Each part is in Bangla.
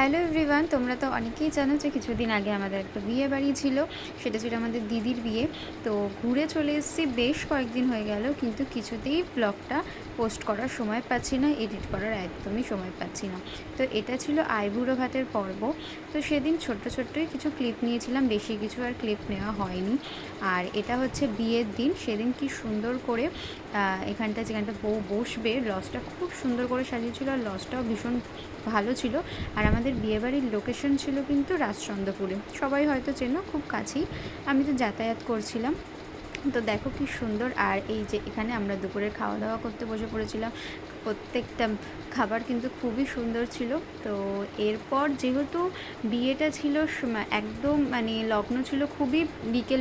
হ্যালো এভরিওয়ান, তোমরা তো অনেকেই জানো যে কিছুদিন আগে আমাদের একটা বিয়ে বাড়ি ছিল। সেটা ছিল আমাদের দিদির বিয়ে। তো ঘুরে চলে এসেছি, বেশ কয়েকদিন হয়ে গেল, কিন্তু কিছুতেই ব্লগটা পোস্ট করার সময় পাচ্ছি না, এডিট করার একদমই সময় পাচ্ছি না। তো এটা ছিল আইবুড়ো ভাতের পর্ব। তো সেদিন ছোট্টই কিছু ক্লিপ নিয়েছিলাম, বেশি কিছু আর ক্লিপ নেওয়া হয়নি। আর এটা হচ্ছে বিয়ের দিন। সেদিন কি সুন্দর করে এখানটা যেখানটা বউ বসবে, লজটা খুব সুন্দর করে সাজিয়েছিল, আর লজটাও ভীষণ ভালো ছিল। আর আমাদের বিয়েবাড়ির লোকেশন ছিল কিন্তু রাজচন্দ্রপুরে, সবাই হয়তো চেনো, খুব কাছেই। আমি তো যাতায়াত করছিলাম। তো দেখো কি সুন্দর। আর এই যে এখানে আমরা দুপুরে খাওয়া দাওয়া করতে বসে পড়েছিলাম। প্রত্যেকটা খাবার কিন্তু খুবই সুন্দর ছিল। তো এরপর যেহেতু বিয়েটা ছিল একদম লগ্ন ছিল খুবই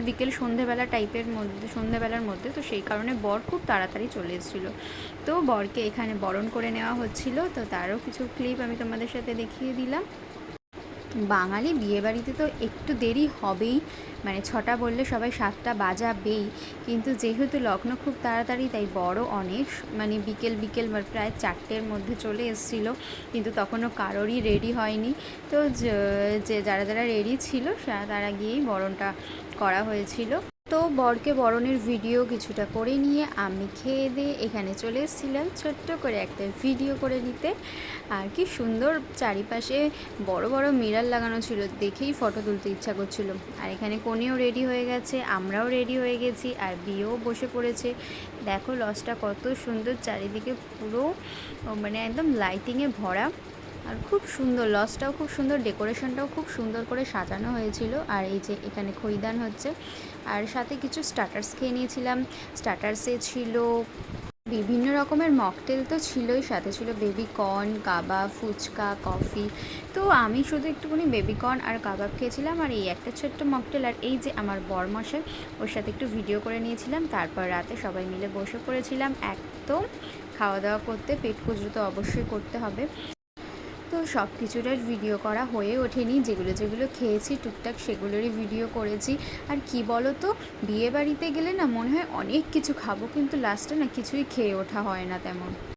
বিকেল সন্ধেবেলা টাইপের মধ্যে, সন্ধেবেলার মধ্যে। তো সেই কারণে বর খুব তাড়াতাড়ি চলে এসেছিলো। তো বরকে এখানে বরণ করে নেওয়া হচ্ছিল। তো তারও কিছু ক্লিপ আমি তোমাদের সাথে দেখিয়ে দিলাম। বাঙালি বিয়েবাড়িতে তো একটু দেরি হবেই, 6টা বললে সবাই 7টা বাজাবেই। কিন্তু যেহেতু লগ্ন খুব তাড়াতাড়ি, তাই বড় অনেক বিকেল প্রায় 4টের মধ্যে চলে এসেছিলো। কিন্তু তখনও কারোরই রেডি হয়নি। তো যে যারা রেডি ছিল তারা গিয়েই বরণটা করা হয়েছিল। তো বরকে বরণের ভিডিও কিছুটা করে নিয়ে আমি খেয়ে দিয়ে এখানে চলে এসেছিলাম ছোট্ট করে একটা ভিডিও করে নিতে। আর কি সুন্দর চারিপাশে বড় বড় মিরর লাগানো ছিল, দেখেই ফটো তুলতে ইচ্ছা করছিল। আর এখানে কনেও রেডি হয়ে গেছে, আমরাও রেডি হয়ে গেছি, আর বিয়েও বসে পড়েছে। দেখো লজটা কত সুন্দর, চারিদিকে পুরো একদম লাইটিংয়ে ভরা। আর খুব সুন্দর, লজটাও খুব সুন্দর, ডেকোরেশনটাও খুব সুন্দর করে সাজানো হয়েছিল। আর এই যে এখানে খইদান হচ্ছে, আর সাথে কিছু স্টার্টার্স খেয়ে নিয়েছিলাম। স্টার্টার্সে ছিল বিভিন্ন রকমের মকটেল, তো ছিলই, সাথে ছিল বেবিকর্ন, কাবাব, ফুচকা, কফি। তো আমি শুধু একটুখানি বেবিকর্ন আর কাবাব খেয়েছিলাম, আর এই একটা ছোট্ট মকটেল। আর এই যে আমার বরমশাই, ওর সাথে একটু ভিডিও করে নিয়েছিলাম। তারপর রাতে সবাই মিলে বসে পড়েছিলাম একদম খাওয়া দাওয়া করতে। পেট পুজো তো অবশ্যই করতে হবে। তো সব কিছুটার ভিডিও করা হয়ে ওঠেনি, যেগুলো খেয়েছি টুকটাক সেগুলোরই ভিডিও করেছি। আর কি বলো তো, বিয়ে বাড়িতে গেলে না মনে হয় অনেক কিছু খাবো, কিন্তু লাস্টে না কিছুই খেয়ে ওঠা হয় না তেমন।